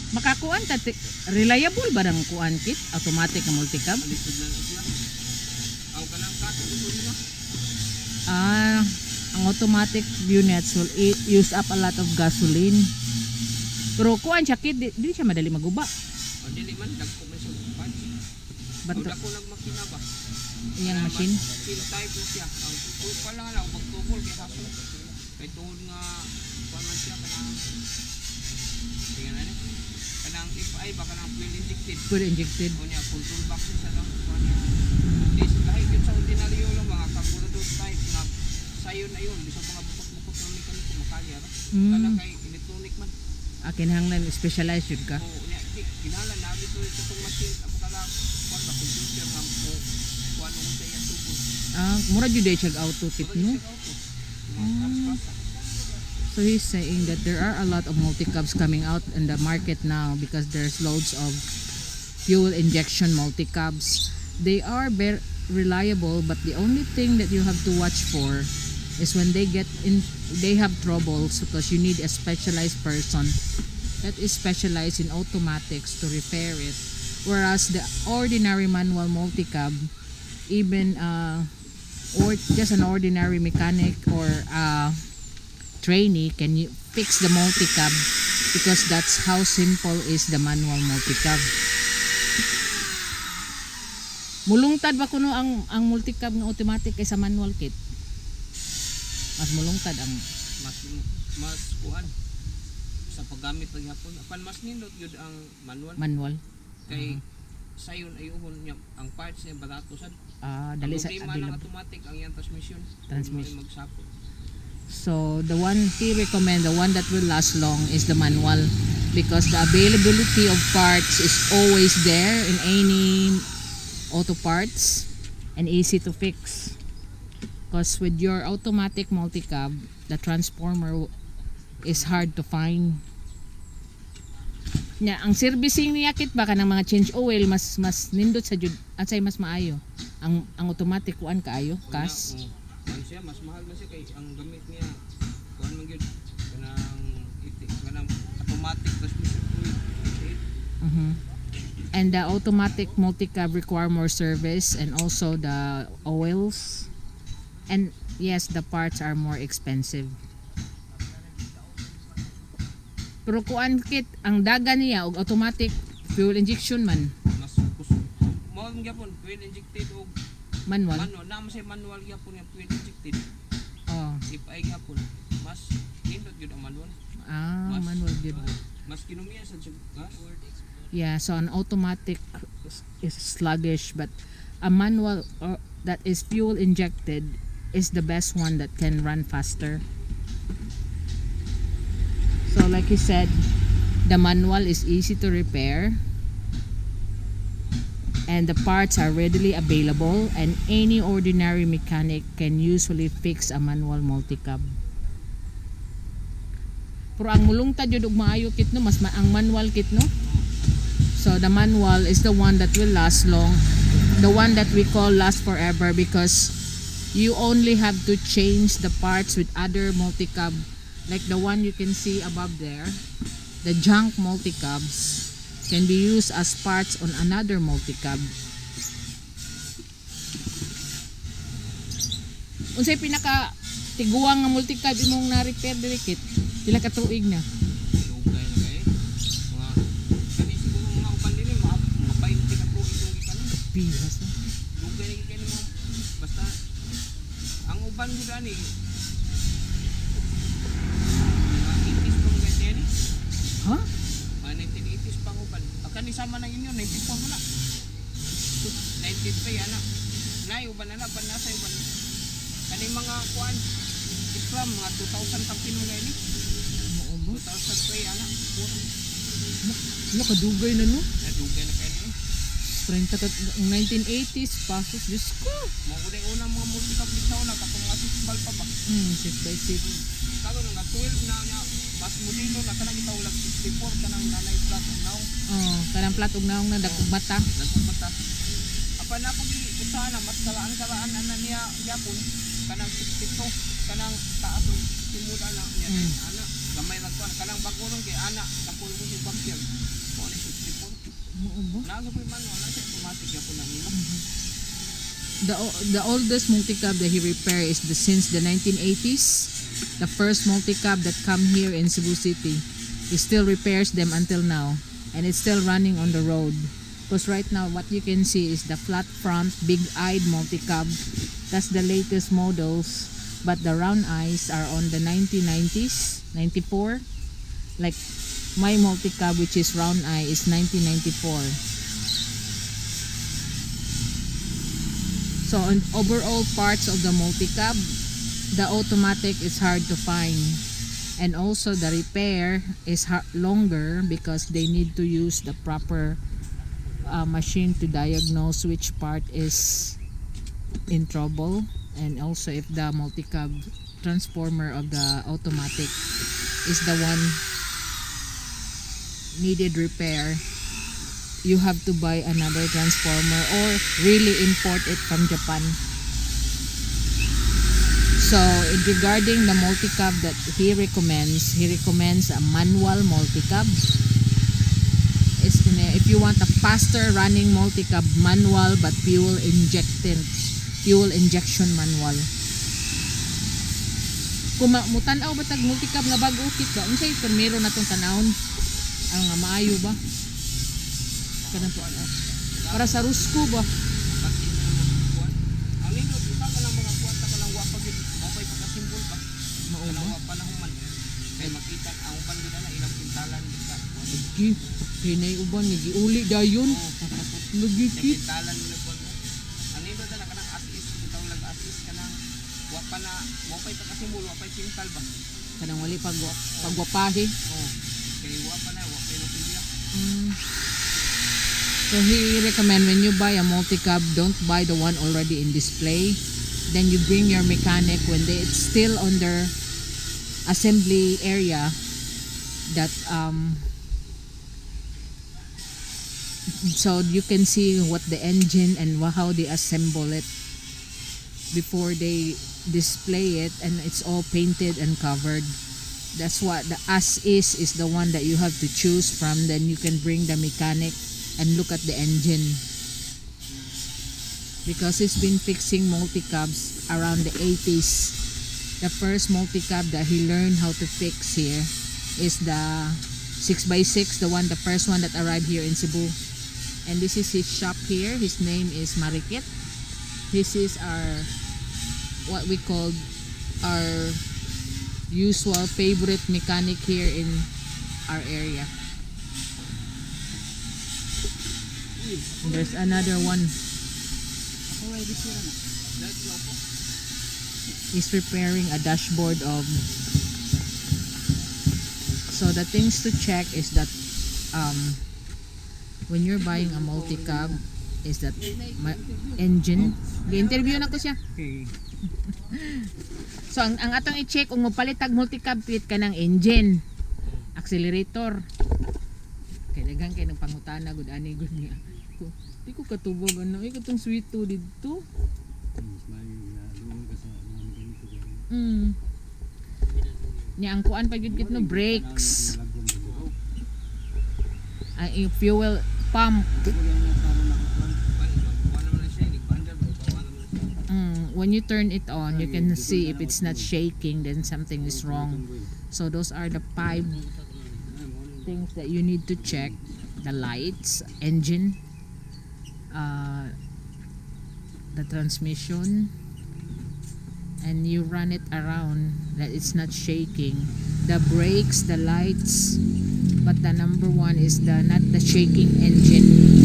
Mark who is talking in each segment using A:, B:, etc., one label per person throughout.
A: Makakuan ta reliable ba ang kuan kit? Automatic na multicab?
B: Alisod na siya. Ang kanang kato dito.
A: Ang automatic units will use up a lot of gasoline. Pero kuan siya kit, di siya madali maguba.
B: O dili man dagko man siya punch.
A: Bato.
B: Dako nagmakina ba?
A: Iyang machine.
B: Steel type na siya. Ang pa lang lang magtugol kay haso. Kay tuhod nga paano siya kanang tingnan na ni. Kanang if ay baka nang fuel injected.
A: Fuel injected.
B: O niya control box siya lang kuan niya. This kahit yun sa ordinaryo lang mga carburetor type na sayon na yun. Bisa mga bukot-bukot ng mekaniko makalya. Kana kay electronic man.
A: Kinahanglan specialized yun ka.
B: Oo niya. Kinahanglan na dito sa tong machine ang kala kuan ba computer nga mo kuan mo sa iya tubod.
A: Mura jud day siya auto kit no. So he's saying that there are a lot of multicabs coming out in the market now because there's loads of fuel injection multicabs. They are very reliable, but the only thing that you have to watch for is when they have troubles, because you need a specialized person that is specialized in automatics to repair it. Whereas the ordinary manual multicab, even or just an ordinary mechanic or trainee can fix the multicab, because that's how simple is the manual multicab. Mulungtad ba kuno ang multicab ng automatic kaysa manual kit? Mas mulungtad ang
B: mas kuan sa paggamit paghapon. Apan mas nindot yun ang
A: manual.
B: Kay sayon ayuhon niya ang parts niya barato sad.
A: Dali sa
B: ang automatic ang iyang transmission. Magsapot.
A: So the one he recommend, the one that will last long is the manual, because the availability of parts is always there in any auto parts and easy to fix. Because with your automatic multicab, the transformer is hard to find. Ang servicing niya kit baka ng mga change oil mas nindot sa jud atsay mas maayo. Ang automatic kuan kaayo, kas.
B: Siya mas mahal na siya kay ang gamit niya kuan man gyud kanang automatic transmission fluid.
A: And the automatic multicab require more service, and also the oils, and yes, the parts are more expensive. Pero kuan kit ang daga niya og automatic fuel injection man.
B: Mas mo gyapon fuel injected og
A: manual.
B: Na mo say manual gyapon yung fuel injected. If ay gyapon mas nindot gyud ang manual.
A: Manual gyud.
B: Mas kinumiya sa gas.
A: Yeah, so an automatic is sluggish, but a manual that is fuel injected is the best one that can run faster. So like he said, the manual is easy to repair and the parts are readily available, and any ordinary mechanic can usually fix a manual multicab. Pero ang mulungtad jud og maayo kit no, mas ang manual kit no. So the manual is the one that will last long, the one that we call last forever, because you only have to change the parts with other multicab, like the one you can see above there. The junk multicabs can be used as parts on another multicab. Unsay pinaka tiguang nga multicab imong na-repair diri kit? Pila ka tuig na? Bihas na.
B: Lugay lagi kayo mo. Basta ang uban mo gani mga 80s pang ganyan eh.
A: Ha?
B: Mga 1980s pang uban. Akan ni sama na inyo 94 mo na. 93 anak. Nay uban na pan nasa uban. Kani mga kuan from mga 2000 tampin mo gani. 2003 anak.
A: Nakadugay na no?
B: Nadugay na kayo eh.
A: 1980s pasok, Diyos ko.
B: Mga unang mga multicab bitaw na katong mga 6 bal pa ba?
A: 6x6.
B: Karon nga 12 na niya mas modelo na kanang itawag 64 kanang nanay flat og naong.
A: Kanang flat og naong na dakog mata.
B: Dakog mata. Apan ako di usaha na mas kalaan ana niya gyapon kanang 62 kanang taas og simula na niya ana gamay ra kuan kanang bagurong kay ana kapul mo si bakter.
A: Ubo.
B: Naga po yung manual, nasa automatic ya po na nila.
A: The oldest multicab that he repaired is since the 1980s. The first multicab that come here in Cebu City. He still repairs them until now, and it's still running on the road. Because right now, what you can see is the flat front, big-eyed multicab. That's the latest models, but the round eyes are on the 1990s, 94. Like my multicab, which is round eye, is 1994. So on overall parts of the multicab, the automatic is hard to find, and also the repair is longer because they need to use the proper machine to diagnose which part is in trouble, and also if the multicab transformer of the automatic is the one needed repair, you have to buy another transformer or really import it from Japan. So regarding the multicab that he recommends a manual multicab. If you want a faster running multicab, manual but fuel injection manual. Kung mutanaw ba tag multicab nga bago kit ba unsay primero natong tanawon ang nga maayo ba kanang para sa rusko ba
B: ang lindo kita ka ng mga kwarta ka ng wapag mapay pagkasimbol pa
A: mao
B: kanang
A: ba
B: wapa na human kay makita ang uban gid na ilang pintalan ka
A: lagi kinay uban nga giuli dayon lagi kit
B: pintalan nila po ang lindo na kanang as-is bitaw lag as-is kanang wapa na mapay pagkasimbol wapay pintal ba
A: kanang wali pagwapahi.
B: kay wapa na wapay na silya.
A: So he recommend when you buy a multicab, don't buy the one already in display. Then you bring your mechanic when it's still on their assembly area. That so you can see what the engine and how they assemble it before they display it, and it's all painted and covered. That's what the as-is is the one that you have to choose from. Then you can bring the mechanic and look at the engine, because he's been fixing multicabs around the 80s. The first multicab that he learned how to fix here is the 6x6, the first one that arrived here in Cebu. And this is his shop here. His name is Marikit. This is our what we call our usual favorite mechanic here in our area. There's another one. He's repairing a dashboard of. So the things to check is that when you're buying a multicab is that engine. Gi-interview na ko siya. So ang atong i-check kung mopalitag multicab fit ka ng engine, accelerator. Kay daghang kay nang pangutana gud ani gud niya. Di ko katubog ano, ay katong sweet to dito. Nya ang kuan pa gyud kit no brakes. Ay fuel pump. When you turn it on, you can see if it's not shaking, then something is wrong. So those are the 5 things that you need to check: the lights, engine, the transmission, and you run it around that it's not shaking. The brakes, the lights, but the number one is not the shaking engine.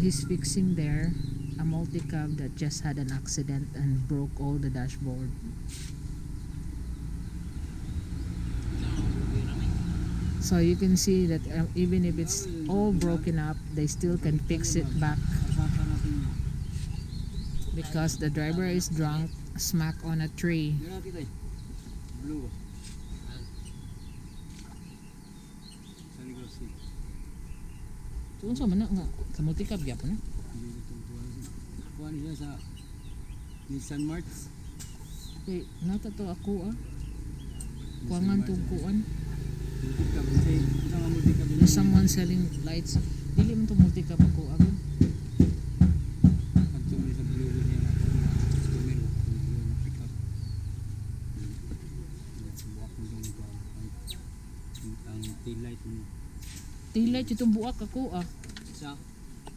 A: He's fixing there a multicab that just had an accident and broke all the dashboard. So you can see that even if it's all broken up, they still can fix it back, because the driver is drunk, smack on a tree. So unsa man na nga sa multicab gyapon na?
B: Kuan siya sa Nissan March.
A: Okay, nata to ako kuangan tugkuan.
C: Multicab say isa nga multicab.
A: There's someone selling lights. Dili man to multicab ako agad.
C: Adto man sa blue niya na customer na pick up. Buwak mo dong ang tail light mo.
A: Tail light itong buak ako ah.
B: Sa